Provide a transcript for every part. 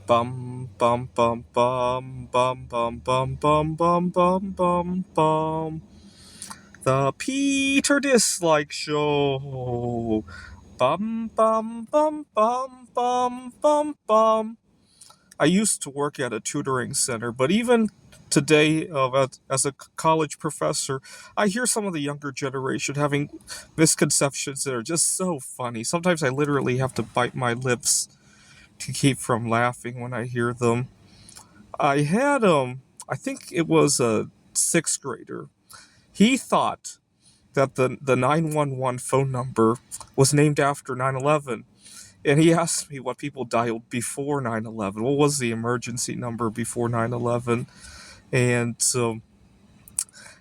Bum bum bum bum bum bum bum bum bum bum bum bum. The Peter Dislike Show. Bum bum bum bum bum bum bum. I used to work at a tutoring center, but even today, as a college professor, I hear some of the younger generation having misconceptions that are just so funny. Sometimes I literally have to bite my lips to keep from laughing when I hear them. I had I think it was a sixth grader. He thought that the 911 phone number was named after 9/11. And he asked me what people dialed before 9/11. What was the emergency number before 9/11? And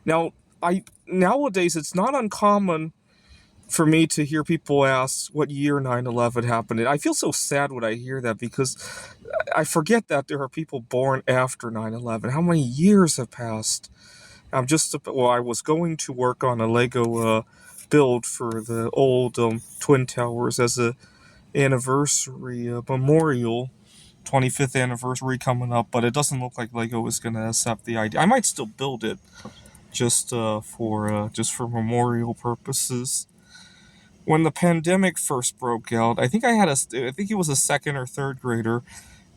now I nowadays it's not uncommon for me to hear people ask what year 9/11 happened. And I feel so sad when I hear that because I forget that there are people born after 9/11. How many years have passed? I was going to work on a Lego build for the old Twin Towers as a anniversary memorial, 25th anniversary coming up, but it doesn't look like Lego is going to accept the idea. I might still build it just for memorial purposes. When the pandemic first broke out, I think it was a second or third grader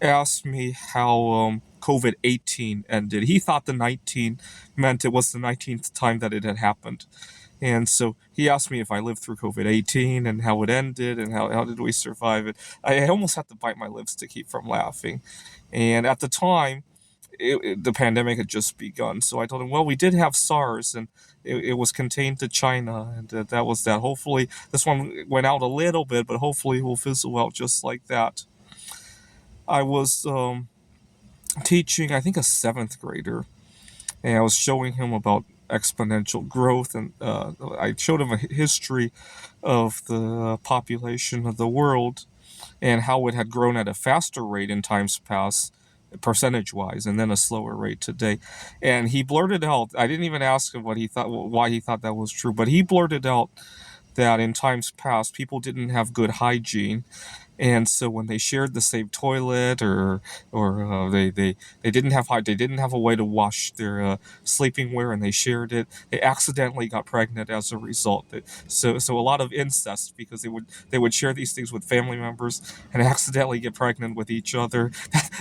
asked me how COVID-18 ended. He thought the 19 meant it was the 19th time that it had happened. And so he asked me if I lived through COVID-18 and how it ended and how did we survive it. I almost had to bite my lips to keep from laughing. And at the time, the pandemic had just begun. So I told him, well, we did have SARS and it was contained to China. And that was that. Hopefully, this one went out a little bit, but hopefully it will fizzle out just like that. I was teaching, I think, a seventh grader, and I was showing him about exponential growth, and I showed him a history of the population of the world and how it had grown at a faster rate in times past, percentage wise, and then a slower rate today. And he blurted out, I didn't even ask him why he thought that was true, but he blurted out that in times past people didn't have good hygiene, and so when they shared the same toilet, or they didn't have a way to wash their sleeping wear, and they shared it, they accidentally got pregnant as a result. So a lot of incest, because they would share these things with family members and accidentally get pregnant with each other.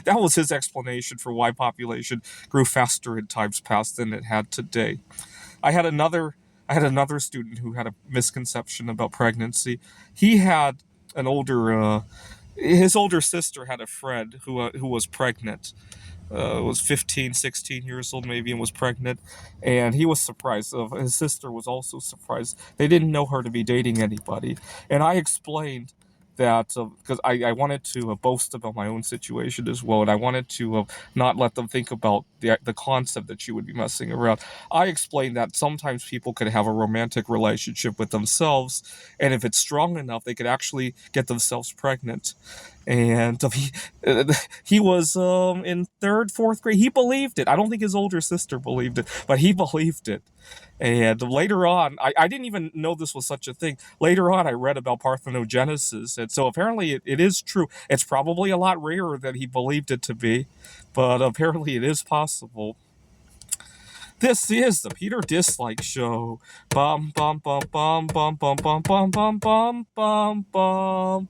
That was his explanation for why population grew faster in times past than it had today. I had another I had another student who had a misconception about pregnancy. He had an his older sister had a friend who was pregnant. Was 15, 16 years old maybe, and was pregnant. And he was surprised. His sister was also surprised. They didn't know her to be dating anybody. And I explained that because I wanted to boast about my own situation as well, and I wanted to not let them think about the concept that she would be messing around. I explained that sometimes people could have a romantic relationship with themselves, and if it's strong enough, they could actually get themselves pregnant. And he was in third, fourth grade. He believed it. I don't think his older sister believed it, but he believed it. And later on, I didn't even know this was such a thing. Later on, I read about parthenogenesis. And so apparently it is true. It's probably a lot rarer than he believed it to be, but apparently it is possible. This is the Peter Dislike Show. Bum, bum, bum, bum, bum, bum, bum, bum, bum, bum, bum, bum.